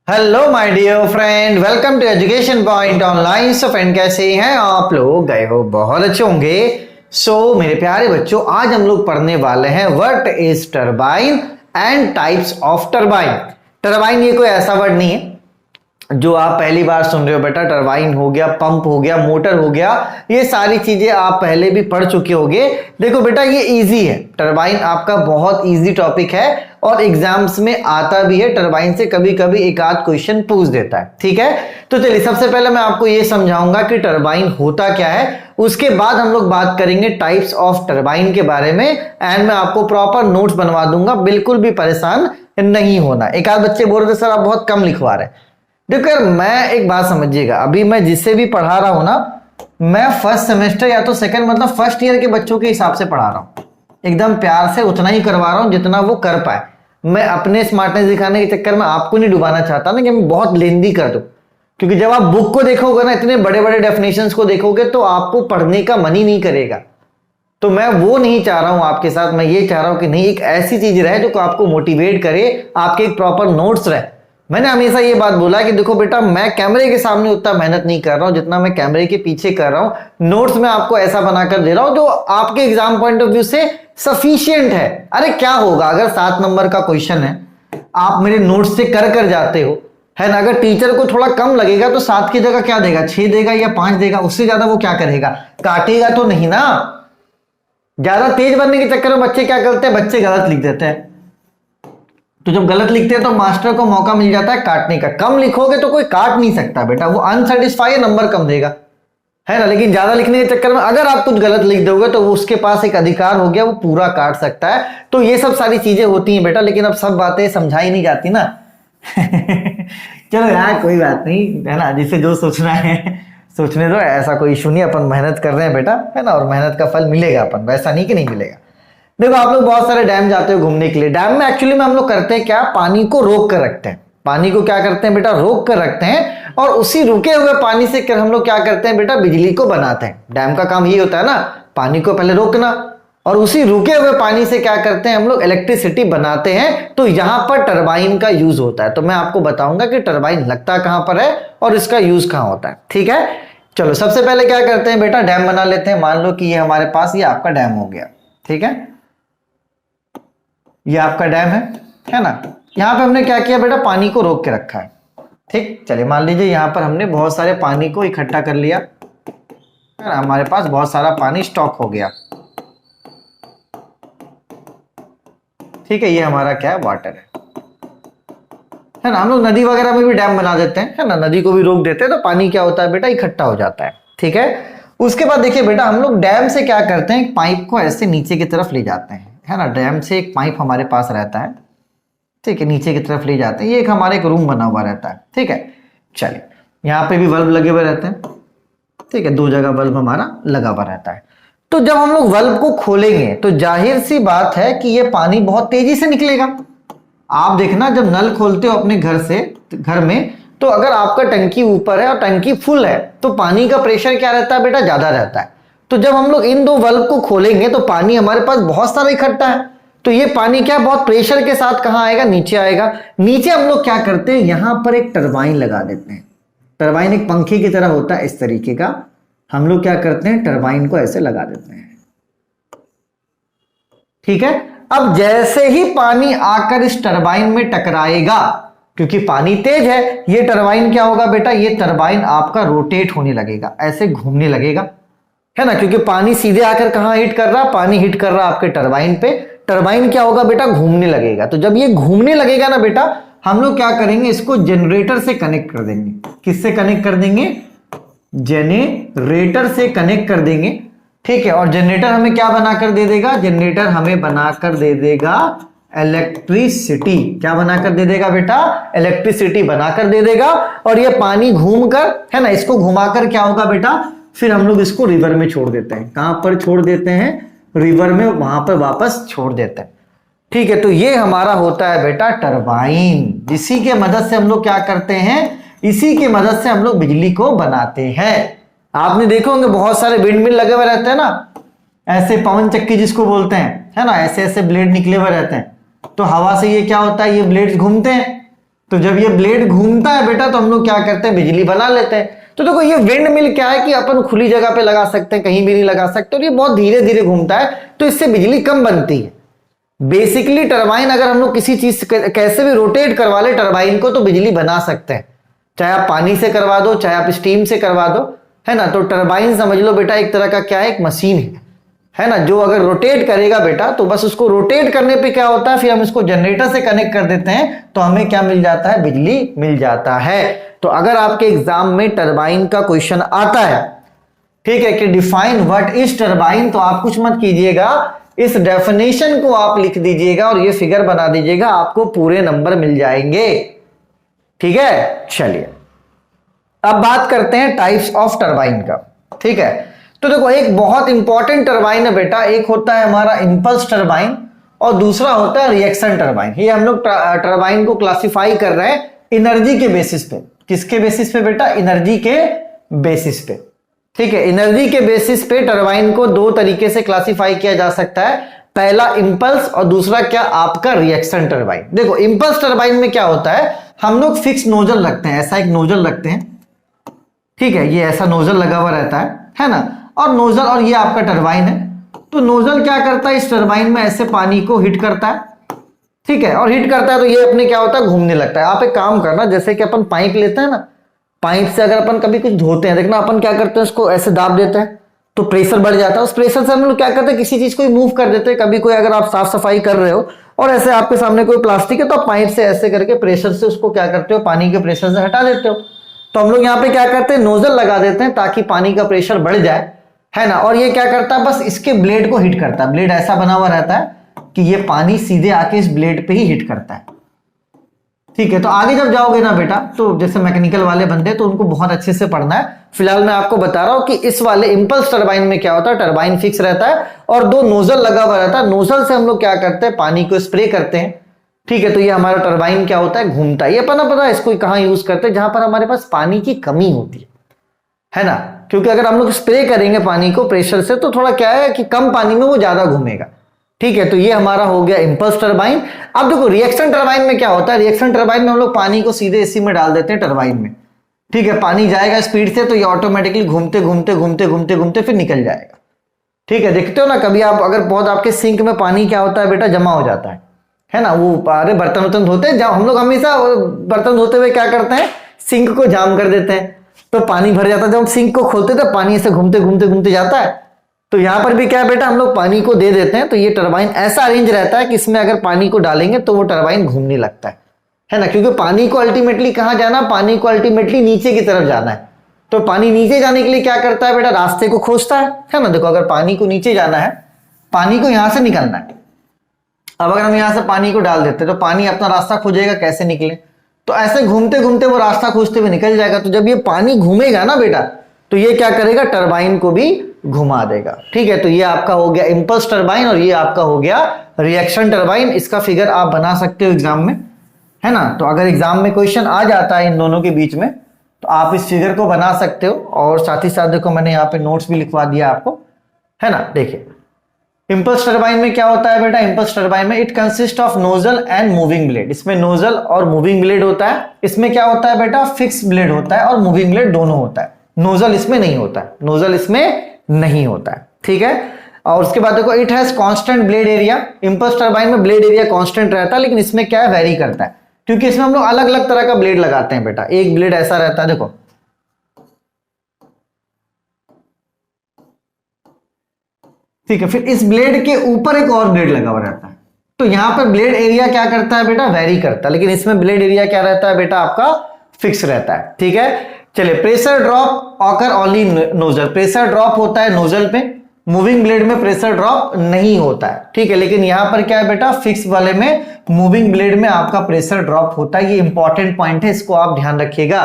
Hello my dear friend, welcome to education point online. So friend, कैसे हैं आप लोग? गए हो बहुत अच्छे होंगे। मेरे प्यारे बच्चों, आज हम लोग पढ़ने वाले हैं what is turbine and types of turbine. Turbine ये कोई ऐसा वर्ड नहीं है जो आप पहली बार सुन रहे हो बेटा। टरबाइन हो गया, पंप हो गया, मोटर हो गया, ये सारी चीजें आप पहले भी पढ़ चुके होंगे। देखो बेटा, ये इजी है। टरबाइन आपका बहुत इजी टॉपिक है और एग्जाम्स में आता भी है। टरबाइन से कभी कभी एक आध क्वेश्चन पूछ देता है, ठीक है। तो चलिए, सबसे पहले मैं आपको ये समझाऊंगा कि टरबाइन होता क्या है। उसके बाद हम लोग बात करेंगे टाइप्स ऑफ टरबाइन के बारे में एंड मैं आपको प्रॉपर नोट्स बनवा दूंगा। बिल्कुल भी परेशान नहीं होना। एक आध बच्चे बोल रहे थे सर आप बहुत कम लिखवा रहे हैं। देखो यार, मैं एक बात समझिएगा, अभी मैं जिससे भी पढ़ा रहा हूं ना, मैं फर्स्ट सेमेस्टर या तो सेकंड मतलब फर्स्ट ईयर के बच्चों के हिसाब से पढ़ा रहा हूं। एकदम प्यार से उतना ही करवा रहा हूं जितना वो कर पाए। मैं अपने स्मार्टनेस दिखाने के चक्कर में आपको नहीं डुबाना चाहता ना कि मैं बहुत लेंदी कर दूं, क्योंकि जब आप बुक को देखोगे ना, इतने बड़े बड़े डेफिनेशंस को देखोगे तो आपको पढ़ने का मन ही नहीं करेगा। तो मैं वो नहीं चाह रहा हूं आपके साथ। मैं ये चाह रहा हूं कि नहीं, एक ऐसी चीज रहे जो आपको मोटिवेट करे, आपके एक प्रॉपर नोट्स रहे। मैंने हमेशा ये बात बोला कि देखो बेटा, मैं कैमरे के सामने उतना मेहनत नहीं कर रहा हूं जितना मैं कैमरे के पीछे कर रहा हूं। नोट्स में आपको ऐसा बनाकर दे रहा हूं जो आपके एग्जाम पॉइंट ऑफ व्यू से सफिशिएंट है। अरे क्या होगा अगर 7 नंबर का क्वेश्चन है, आप मेरे नोट्स से कर जाते हो, है ना। अगर टीचर को थोड़ा कम लगेगा तो 7 की जगह क्या देगा, 6 देगा या 5 देगा। उससे ज्यादा वो क्या करेगा, काटेगा तो नहीं ना। ज्यादा तेज बनने के चक्कर में बच्चे क्या करते हैं, बच्चे गलत लिख देते हैं। तो जब गलत लिखते हैं तो मास्टर को मौका मिल जाता है काटने का। कम लिखोगे तो कोई काट नहीं सकता बेटा, वो अनसेटिस्फाई नंबर कम देगा, है ना। लेकिन ज्यादा लिखने के चक्कर में अगर आप कुछ गलत लिख दोगे तो वो उसके पास एक अधिकार हो गया, वो पूरा काट सकता है। तो ये सब सारी चीजें होती हैं बेटा, लेकिन अब सब बातें समझाई नहीं जाती ना। चलो यार, कोई बात नहीं, है ना। जिसे जो सोचना है सोचने दो, ऐसा कोई इशू नहीं। अपन मेहनत कर रहे हैं बेटा, है ना, और मेहनत का फल मिलेगा अपन, वैसा नहीं कि नहीं मिलेगा। देखो, आप लोग बहुत सारे डैम जाते हो घूमने के लिए। डैम में एक्चुअली में हम लोग करते हैं क्या, पानी को रोक कर रखते हैं। पानी को क्या करते हैं बेटा, रोक कर रखते हैं। और उसी रुके हुए पानी से हम लोग क्या करते हैं बेटा, बिजली को बनाते हैं। डैम का काम ये होता है ना, पानी को पहले रोकना, और उसी रुके हुए पानी से क्या करते हैं हम लोग, इलेक्ट्रिसिटी बनाते हैं। तो यहां पर टरबाइन का यूज होता है। तो मैं आपको बताऊंगा कि टरबाइन लगता कहां पर है और इसका यूज कहां होता है, ठीक है। चलो, सबसे पहले क्या करते हैं बेटा, डैम बना लेते हैं। मान लो कि ये हमारे पास, ये आपका डैम हो गया, ठीक है। ये आपका डैम है ना। यहां पे हमने क्या किया बेटा, पानी को रोक के रखा है, ठीक। चलिए, मान लीजिए यहां पर हमने बहुत सारे पानी को इकट्ठा कर लिया, है ना। हमारे पास बहुत सारा पानी स्टॉक हो गया, ठीक है। ये हमारा क्या है, वाटर है ना। हम लोग नदी वगैरह में भी डैम बना देते हैं, है ना। नदी को भी रोक देते हैं तो पानी क्या होता है बेटा, इकट्ठा हो जाता है, ठीक है। उसके बाद देखिए बेटा, हम लोग डैम से क्या करते हैं, पाइप को ऐसे नीचे की तरफ ले जाते हैं, है ना। डैम से एक पाइप हमारे पास रहता है, ठीक है, नीचे की तरफ ले जाते हैं। ये एक हमारे एक रूम बना हुआ रहता है, ठीक है। चलिए, यहाँ पे भी बल्ब लगे हुए रहते हैं, ठीक है। 2 जगह बल्ब हमारा लगा हुआ रहता है। तो जब हम लोग बल्ब को खोलेंगे तो जाहिर सी बात है कि ये पानी बहुत तेजी से निकलेगा। आप देखना, जब नल खोलते हो अपने घर में, तो अगर आपका टंकी ऊपर है और टंकी फुल है तो पानी का प्रेशर क्या रहता है बेटा, ज्यादा रहता है। तो जब हम लोग इन 2 बल्ब को खोलेंगे तो पानी हमारे पास बहुत सारा इकट्ठा है। तो ये पानी क्या, बहुत प्रेशर के साथ कहां आएगा, नीचे आएगा। नीचे हम लोग क्या करते हैं, यहां पर एक टरबाइन लगा देते हैं। टरबाइन एक पंखे की तरह होता है, इस तरीके का। हम लोग क्या करते हैं, टरबाइन को ऐसे लगा देते हैं, ठीक है। अब जैसे ही पानी आकर इस टरबाइन में टकराएगा, क्योंकि पानी तेज है, ये टरबाइन क्या होगा बेटा, ये टरबाइन आपका रोटेट होने लगेगा, ऐसे घूमने लगेगा, है ना। क्योंकि पानी सीधे आकर कहां हिट कर रहा, पानी हिट कर रहा आपके टरबाइन पे। टरबाइन क्या होगा बेटा, घूमने लगेगा। तो जब ये घूमने लगेगा ना बेटा, हम लोग क्या करेंगे, इसको जनरेटर से कनेक्ट कर देंगे। किससे कनेक्ट कर देंगे, जनरेटर से कनेक्ट कर देंगे, ठीक है। और जनरेटर हमें क्या बनाकर दे देगा, जनरेटर हमें बनाकर दे देगा इलेक्ट्रिसिटी। क्या बनाकर दे देगा बेटा, इलेक्ट्रिसिटी बनाकर दे देगा। और ये पानी घूमकर, है ना, इसको घुमाकर क्या होगा बेटा, फिर हम लोग इसको रिवर में छोड़ देते हैं। कहां पर छोड़ देते हैं, रिवर में, वहां पर वापस छोड़ देते हैं, ठीक है। तो ये हमारा होता है बेटा टरबाइन, जिसी के मदद से हम लोग क्या करते हैं, इसी की मदद से हम लोग बिजली को बनाते हैं। आपने देखो होंगे बहुत सारे विंड मिल लगे हुए रहते हैं ना, ऐसे पवन चक्की जिसको बोलते हैं, है ना। ऐसे ऐसे ब्लेड निकले हुए रहते हैं। तो हवा से ये क्या होता है, ये ब्लेड्स घूमते हैं, तो जब ये ब्लेड घूमता है बेटा तो हम लोग क्या करते हैं, बिजली बना लेते हैं। तो देखो ये विंड मिल क्या है कि अपन खुली जगह पे लगा सकते हैं, कहीं भी नहीं लगा सकते, और ये बहुत धीरे धीरे घूमता है तो इससे बिजली कम बनती है। बेसिकली टरबाइन अगर हम लोग किसी चीज कैसे भी रोटेट करवा ले टरबाइन को तो बिजली बना सकते हैं, चाहे आप पानी से करवा दो चाहे आप स्टीम से करवा दो, है ना। तो टरबाइन समझ लो बेटा एक तरह का क्या है, एक मशीन है ना, जो अगर रोटेट करेगा बेटा तो बस उसको रोटेट करने पे क्या होता है, फिर हम इसको जनरेटर से कनेक्ट कर देते हैं तो हमें क्या मिल जाता है, बिजली मिल जाता है। तो अगर आपके एग्जाम में टरबाइन का क्वेश्चन आता है, ठीक है, कि डिफाइन व्हाट इज टरबाइन, तो आप कुछ मत कीजिएगा, इस डेफिनेशन को आप लिख दीजिएगा और ये फिगर बना दीजिएगा, आपको पूरे नंबर मिल जाएंगे। ठीक है, चलिए अब बात करते हैं टाइप्स ऑफ टरबाइन का। ठीक है, तो देखो एक बहुत इंपॉर्टेंट टरबाइन है बेटा, एक होता है हमारा इंपल्स टरबाइन और दूसरा होता है रिएक्शन टरबाइन। ये हम लोग टरबाइन को क्लासिफाई कर रहे हैं एनर्जी के बेसिस पे। किसके बेसिस पे बेटा, एनर्जी के बेसिस पे। ठीक है, एनर्जी के बेसिस पे टरबाइन को दो तरीके से क्लासिफाई किया जा सकता है, पहला इंपल्स और दूसरा क्या, आपका रिएक्शन टरबाइन। देखो इंपल्स टरबाइन में क्या होता है, हम लोग फिक्स नोजल रखते हैं, ऐसा एक नोजल रखते हैं, ठीक है, ये ऐसा नोजल लगा हुआ रहता है ना, और नोजल, और ये आपका टरबाइन है। तो नोजल क्या करता है, इस टरबाइन में ऐसे पानी को हिट करता है, ठीक है, और हिट करता है तो ये अपने क्या होता है, घूमने लगता है। आप एक काम करना, जैसे कि अपन पाइप लेते हैं ना, पाइप से अगर अपन कभी कुछ धोते हैं, देखना अपन क्या करते हैं, उसको ऐसे दाब देते हैं तो प्रेशर बढ़ जाता है, उस प्रेशर से हम लोग क्या करते हैं, किसी चीज को मूव कर देते हैं। कभी कोई अगर आप साफ सफाई कर रहे हो और ऐसे आपके सामने कोई प्लास्टिक है तो आप पाइप से ऐसे करके प्रेशर से उसको क्या करते हो, पानी के प्रेशर से हटा देते हो। तो हम लोग यहाँ पे क्या करते हैं, नोजल लगा देते हैं ताकि पानी का प्रेशर बढ़ जाए, है ना। और ये क्या करता है, बस इसके ब्लेड को हिट करता है। ब्लेड ऐसा बना हुआ रहता है कि ये पानी सीधे आके इस ब्लेड पे ही हिट करता है। ठीक है, तो आगे जब जाओगे ना बेटा, तो जैसे मैकेनिकल वाले बंदे तो उनको बहुत अच्छे से पढ़ना है। फिलहाल मैं आपको बता रहा हूं कि इस वाले इंपल्स टरबाइन में क्या होता है, टरबाइन फिक्स रहता है और दो नोजल लगा हुआ रहता है। नोजल से हम लोग क्या करते हैं, पानी को स्प्रे करते हैं। ठीक है, तो ये हमारा टरबाइन क्या होता है, घूमता है। ये पता है इसको कहां यूज करते हैं, जहां पर हमारे पास पानी की कमी होती है ना, क्योंकि अगर हम लोग स्प्रे करेंगे पानी को प्रेशर से तो थोड़ा क्या है कि कम पानी में वो ज्यादा घूमेगा। ठीक है, तो ये हमारा हो गया इंपल्स टरबाइन। अब देखो रिएक्शन टरबाइन में क्या होता है, रिएक्शन टरबाइन में हम लोग पानी को सीधे इसी में डाल देते हैं टरबाइन में। ठीक है, पानी जाएगा स्पीड से तो ये ऑटोमेटिकली घूमते घूमते घूमते घूमते घूमते फिर निकल जाएगा। ठीक है, देखते हो ना कभी आप, अगर बहुत आपके सिंक में पानी क्या होता है बेटा, जमा हो जाता है ना। वो अरे बर्तन धोते हैं, हम लोग हमेशा बर्तन धोते हुए क्या करते हैं, सिंक को जाम कर देते हैं तो पानी भर जाता है। जब हम सिंक को खोलते तो पानी ऐसे घूमते घूमते घूमते जाता है। तो यहां पर भी क्या है बेटा, हम लोग पानी को दे देते हैं तो ये टरबाइन ऐसा अरेंज रहता है कि इसमें अगर पानी को डालेंगे तो वो टरबाइन घूमने लगता है ना, क्योंकि पानी को अल्टीमेटली कहां जाना, पानी को अल्टीमेटली नीचे की तरफ जाना है। तो पानी नीचे जाने के लिए क्या करता है बेटा, रास्ते को खोजता है ना। देखो अगर पानी को नीचे जाना है, पानी को यहां से निकलना है, अब अगर हम यहां से पानी को डाल देते तो पानी अपना रास्ता खोजेगा, कैसे निकले, तो ऐसे घूमते घूमते वो रास्ता खोजते हुए निकल जाएगा। तो जब ये पानी घूमेगा ना बेटा तो ये क्या करेगा, टरबाइन को भी घुमा देगा। ठीक है, तो ये आपका हो गया इंपल्स टरबाइन और ये आपका हो गया रिएक्शन टरबाइन। इसका फिगर आप बना सकते हो एग्जाम में, है ना। तो अगर एग्जाम में क्वेश्चन आ जाता है इन दोनों के बीच में तो आप इस फिगर को बना सकते हो। और साथ ही साथ देखो मैंने यहाँ पे नोट्स भी लिखवा दिया आपको, है ना। देखिए इंपल्स टरबाइन में क्या होता है बेटा, इंपल्स टरबाइन में it consist of nozzle and moving blade. इसमें नोजल और मूविंग ब्लेड होता है। इसमें क्या होता है बेटा, फिक्स ब्लेड होता है और मूविंग ब्लेड दोनों होता है। नोजल इसमें नहीं होता है, नोजल इसमें नहीं होता है। ठीक है, और उसके बाद देखो it has constant blade area. Impulse turbine में ब्लेड एरिया कांस्टेंट रहता है, लेकिन इसमें क्या है, वेरी करता है, क्योंकि इसमें हम लोग अलग अलग तरह का ब्लेड लगाते हैं बेटा। एक ब्लेड ऐसा रहता है, देखो ठीक है, फिर इस ब्लेड के ऊपर एक और ब्लेड लगा हुआ रहता है। तो यहां पर ब्लेड एरिया क्या करता है बेटा, वेरी करता है, लेकिन इसमें ब्लेड एरिया क्या रहता है बेटा, आपका फिक्स रहता है। ठीक है, चलिए pressure drop occur only nozzle. Pressure drop होता है नोजल पे, मूविंग ब्लेड में प्रेशर ड्रॉप नहीं होता है। ठीक है, लेकिन यहां पर क्या है बेटा, फिक्स वाले में, मूविंग ब्लेड में आपका प्रेशर ड्रॉप होता है। ये इंपॉर्टेंट पॉइंट है, इसको आप ध्यान रखिएगा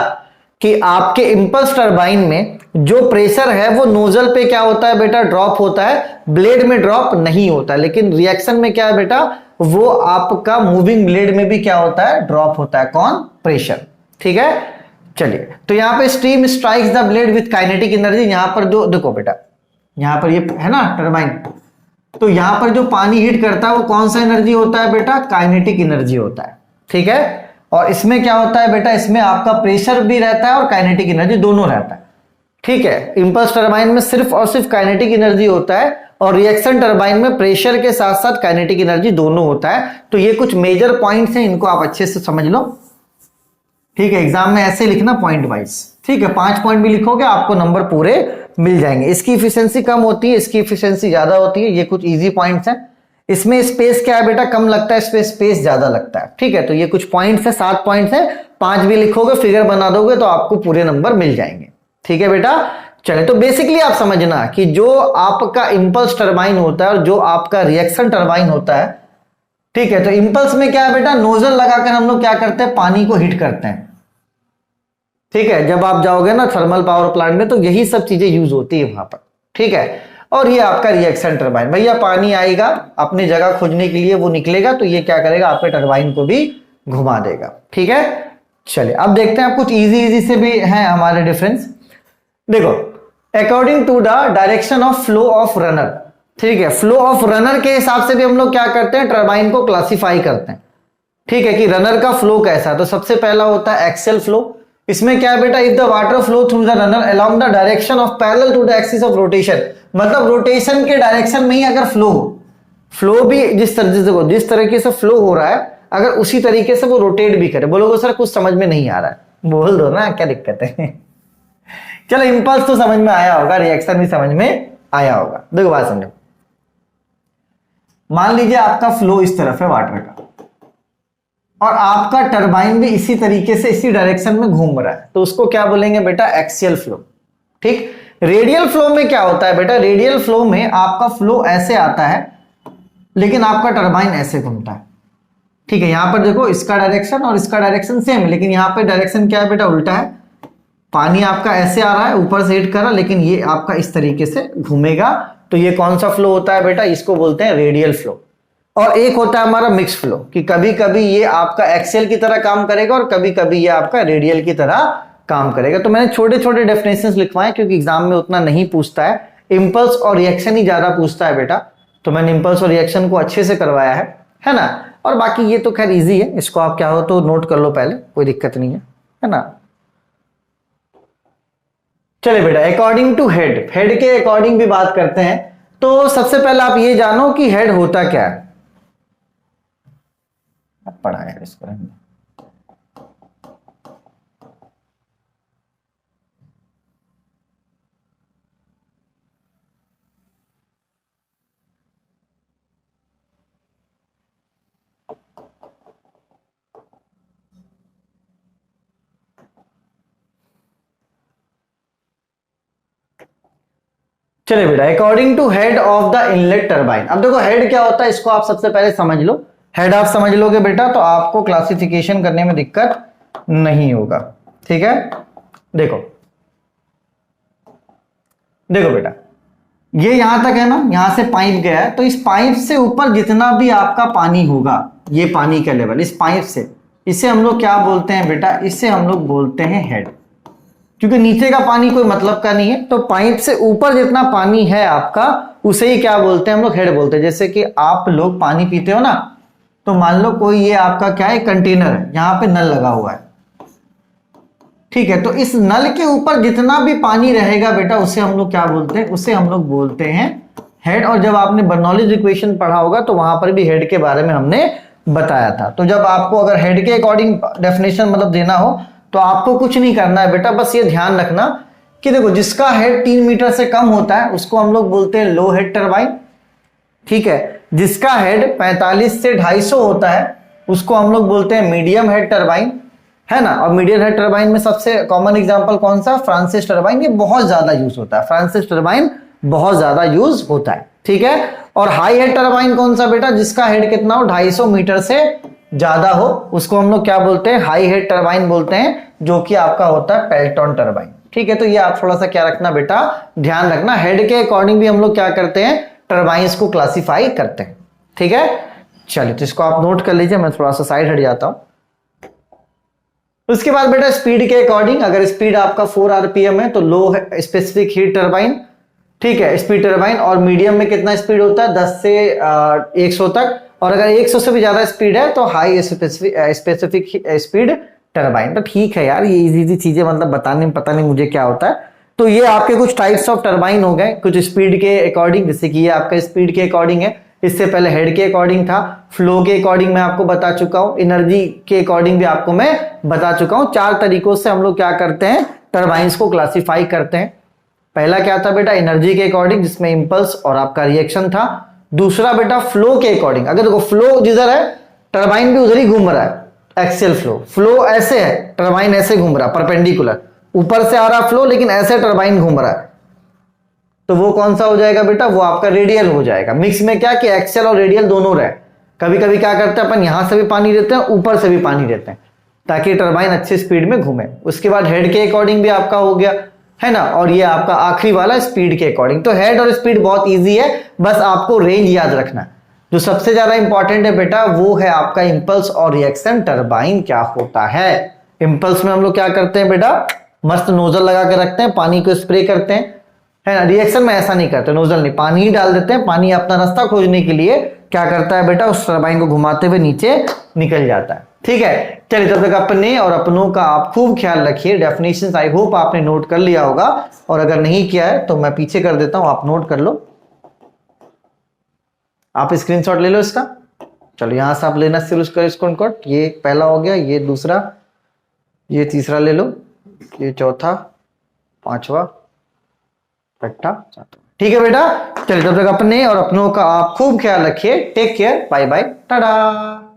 कि आपके इंपल्स टरबाइन में जो प्रेशर है वो नोजल पे क्या होता है बेटा, ड्रॉप होता है, ब्लेड में ड्रॉप नहीं होता है। लेकिन रिएक्शन में क्या है बेटा, वो आपका मूविंग ब्लेड में भी क्या होता है, ड्रॉप होता है। कौन, प्रेशर। ठीक है, चलिए तो यहां पे steam strikes the blade with kinetic energy. यहां पर जो देखो बेटा, यहां पर ये है ना टरबाइन, तो यहां पर जो पानी हीट करता है वो कौन सा एनर्जी होता है बेटा, काइनेटिक एनर्जी होता है। ठीक है, और इसमें क्या होता है बेटा, इसमें आपका प्रेशर भी रहता है और काइनेटिक एनर्जी दोनों रहता है। ठीक है, इंपल्स टरबाइन में सिर्फ और सिर्फ काइनेटिक एनर्जी होता है और रिएक्शन टरबाइन में प्रेशर के साथ साथ काइनेटिक एनर्जी दोनों होता है। तो ये कुछ मेजर पॉइंट्स हैं, इनको आप अच्छे से समझ लो। ठीक है, एग्जाम में ऐसे लिखना पॉइंट वाइज। ठीक है, 5 पॉइंट भी लिखोगे आपको नंबर पूरे मिल जाएंगे। इसकी इफिशियंसी कम होती है, इसकी इफिशियंसी ज्यादा होती है। ये कुछ इजी पॉइंट्स हैं। इसमें स्पेस क्या है बेटा, कम लगता है, इसमें स्पेस ज्यादा लगता है। ठीक है, तो ये कुछ पॉइंट्स है, 7 पॉइंट्स है। 5 भी लिखोगे, फिगर बना दोगे तो आपको पूरे नंबर मिल जाएंगे। ठीक है बेटा, चले तो बेसिकली आप समझना कि जो आपका इंपल्स टरबाइन होता है और जो आपका रिएक्शन टरबाइन होता है, ठीक है, तो इंपल्स में क्या है बेटा, नोजल लगाकर हम लोग क्या करते हैं, पानी को हीट करते हैं। ठीक है, जब आप जाओगे ना थर्मल पावर प्लांट में तो यही सब चीजें यूज होती है वहां पर। ठीक है, और ये आपका रिएक्शन टरबाइन, भैया पानी आएगा अपनी जगह खोजने के लिए, वो निकलेगा तो ये क्या करेगा, आपके टरबाइन को भी घुमा देगा। ठीक है, चलिए अब देखते हैं, कुछ इजी से भी है हमारे डिफरेंस। देखो, according to the direction of flow of runner, ठीक है, फ्लो ऑफ रनर के हिसाब से भी हम लोग क्या करते हैं, टरबाइन को क्लासिफाई करते हैं। ठीक है, कि रनर का फ्लो कैसा, तो सबसे पहला होता है एक्सियल फ्लो। इसमें क्या है बेटा, if the water flow through the runner along the direction of parallel to the axis of rotation, मतलब रोटेशन के डायरेक्शन में ही अगर फ्लो हो, फ्लो भी जिस तरीके से फ्लो हो रहा है, अगर उसी तरीके से वो रोटेट भी करे। बोलोगे सर कुछ समझ में नहीं आ रहा है, बोल दो ना, क्या दिक्कत है। चलो, इंपल्स तो समझ में आया होगा, रिएक्शन भी समझ में आया होगा। देखो बात समझो, मान लीजिए आपका फ्लो इस तरफ है वाटर का, और आपका टरबाइन भी इसी तरीके से इसी डायरेक्शन में घूम रहा है, तो उसको क्या बोलेंगे बेटा, एक्सियल फ्लो। ठीक, रेडियल फ्लो में क्या होता है बेटा, रेडियल फ्लो में आपका फ्लो ऐसे आता है लेकिन आपका टरबाइन ऐसे घूमता है। ठीक है, यहां पर देखो, इसका डायरेक्शन और इसका डायरेक्शन सेम है, लेकिन यहां पर डायरेक्शन क्या है बेटा, उल्टा है। पानी आपका ऐसे आ रहा है, ऊपर से हिट कर रहा है, लेकिन ये आपका इस तरीके से घूमेगा। तो ये कौन सा फ्लो होता है बेटा, इसको बोलते हैं रेडियल फ्लो। और एक होता है हमारा मिक्स फ्लो, कि कभी कभी ये आपका एक्सियल की तरह काम करेगा और कभी कभी ये आपका रेडियल की तरह काम करेगा। तो मैंने छोटे छोटे डेफिनेशंस लिखवाए क्योंकि एग्जाम में उतना नहीं पूछता है, इंपल्स और रिएक्शन ही ज्यादा पूछता है बेटा। तो मैंने इंपल्स और रिएक्शन को अच्छे से करवाया है ना। और बाकी ये तो खैर इजी है, इसको आप क्या हो तो नोट कर लो पहले, कोई दिक्कत नहीं है ना। चलिए बेटा, अकॉर्डिंग टू हेड, हेड के अकॉर्डिंग भी बात करते हैं। तो सबसे पहले आप ये जानो कि हेड होता क्या है। पढ़ा है इसको, चलिए बेटा, according to head of the inlet turbine. अब देखो हेड क्या होता है, इसको आप सबसे पहले समझ लो। हेड आप समझ लोगे बेटा तो आपको क्लासिफिकेशन करने में दिक्कत नहीं होगा। ठीक है, देखो देखो बेटा, ये यहां तक है ना, यहां से पाइप गया है, तो इस पाइप से ऊपर जितना भी आपका पानी होगा, ये पानी का लेवल इस पाइप से, इसे हम लोग क्या बोलते हैं बेटा, इसे हम लोग बोलते हैं हेड। क्योंकि नीचे का पानी कोई मतलब का नहीं है, तो पाइप से ऊपर जितना पानी है आपका, उसे ही क्या बोलते हैं हम लोग, हेड बोलते हैं। जैसे कि आप लोग पानी पीते हो ना, तो मान लो कोई ये आपका क्या है, कंटेनर है, यहां पे नल लगा हुआ है। ठीक है, तो इस नल के ऊपर जितना भी पानी रहेगा बेटा, उसे हम लोग क्या बोलते हैं, उसे हम लोग बोलते हैं हेड। और जब आपने बर्नौलीज इक्वेशन पढ़ा होगा तो वहां पर भी हेड के बारे में हमने बताया था। तो जब आपको अगर हेड के अकॉर्डिंग डेफिनेशन मतलब देना हो तो आपको कुछ नहीं करना है बेटा, बस ये ध्यान रखना कि देखो, जिसका हेड 3 मीटर से कम होता है उसको हम लोग बोलते हैं लो हेड टरबाइन। ठीक है, जिसका हेड 45 से 250 होता है उसको हम लोग बोलते हैं मीडियम हेड टरबाइन, है ना। और मीडियम हेड टरबाइन में सबसे कॉमन एग्जांपल कौन सा, फ्रांसिस टरबाइन, ये बहुत ज्यादा यूज होता है, फ्रांसिस टरबाइन बहुत ज्यादा यूज होता है। ठीक है, और हाई हेड टरबाइन कौन सा बेटा, जिसका हेड कितना हो, 250 मीटर से ज्यादा हो, उसको हम लोग क्या बोलते हैं, हाई हेड टरबाइन बोलते हैं, जो कि आपका होता है पेल्टन टरबाइन। ठीक है, तो ये आप थोड़ा सा क्या रखना बेटा, ध्यान रखना, हेड के अकॉर्डिंग भी हम लोग क्या करते हैं, टरबाइंस को क्लासिफाई करते हैं। ठीक है, चलिए तो इसको आप नोट कर लीजिए, मैं थोड़ा सा साइड हट जाता हूं। उसके बाद बेटा स्पीड के अकॉर्डिंग, अगर स्पीड आपका 4 आरपीएम है तो लो स्पेसिफिक हीट टरबाइन। ठीक है, स्पीड टरबाइन। और मीडियम में कितना स्पीड होता है, 10 से 100 तक। और अगर 100 से भी ज्यादा स्पीड है तो हाई स्पेसिफिक स्पीड टरबाइन। तो ठीक है यार, ये इजी चीजें मतलब बताने में पता नहीं मुझे क्या होता है। तो ये आपके कुछ टाइप्स ऑफ टरबाइन हो गए, कुछ स्पीड के अकॉर्डिंग, जैसे कि ये आपका स्पीड के अकॉर्डिंग है, इससे पहले हेड के अकॉर्डिंग था, फ्लो के अकॉर्डिंग मैं आपको बता चुका हूं, एनर्जी के अकॉर्डिंग भी आपको मैं बता चुका हूं। 4 तरीकों से हम लोग क्या करते हैं, टरबाइंस को क्लासिफाई करते हैं। पहला क्या था बेटा, एनर्जी के अकॉर्डिंग, जिसमें इंपल्स और आपका रिएक्शन था। दूसरा बेटा फ्लो के अकॉर्डिंग, अगर देखो फ्लो जिधर है टरबाइन भी उधर ही घूम रहा है, एक्सियल फ्लो ऐसे है, टरबाइन ऐसे घूम रहा है परपेंडिकुलर, ऊपर से आ रहा फ्लो लेकिन ऐसे टरबाइन घूम रहा है, तो वो कौन सा हो जाएगा बेटा, वो आपका रेडियल हो जाएगा। मिक्स में क्या कि एक्सियल और रेडियल दोनों रहे। कभी कभी क्या करते हैं अपन, यहां से भी पानी देते हैं, ऊपर से भी पानी देते हैं, ताकि टरबाइन अच्छी स्पीड में घूमे। उसके बाद हेड के अकॉर्डिंग भी आपका हो गया है ना, और ये आपका आखिरी वाला स्पीड के अकॉर्डिंग। तो हेड और स्पीड बहुत इजी है, बस आपको रेंज याद रखना है। जो सबसे ज्यादा इंपॉर्टेंट है बेटा वो है आपका इंपल्स और रिएक्शन टरबाइन क्या होता है। इंपल्स में हम लोग क्या करते हैं बेटा, मस्त नोजल लगा के रखते हैं, पानी को स्प्रे करते हैं, है ना। रिएक्शन में ऐसा नहीं करते, नोजल नहीं, पानी ही डाल देते हैं। पानी अपना रास्ता खोजने के लिए क्या करता है बेटा, उस टरबाइन को घुमाते हुए नीचे निकल जाता है। ठीक है, चलिए तब तक अपने और अपनों का आप खूब ख्याल रखिए। डेफिनेशंस आई होप आपने नोट कर लिया होगा, और अगर नहीं किया है तो मैं पीछे कर देता हूं, आप नोट कर लो, आप स्क्रीनशॉट ले लो इसका। चलो यहां से आप लेना शुरू करो स्क्रीनशॉट। ये पहला हो गया, ये दूसरा, ये तीसरा ले लो, ये चौथा, पांचवा, छठा, सातवां। ठीक है बेटा, चलिए तब तक अपने और अपनों का आप खूब ख्याल रखिए। Take care, bye bye, Tata.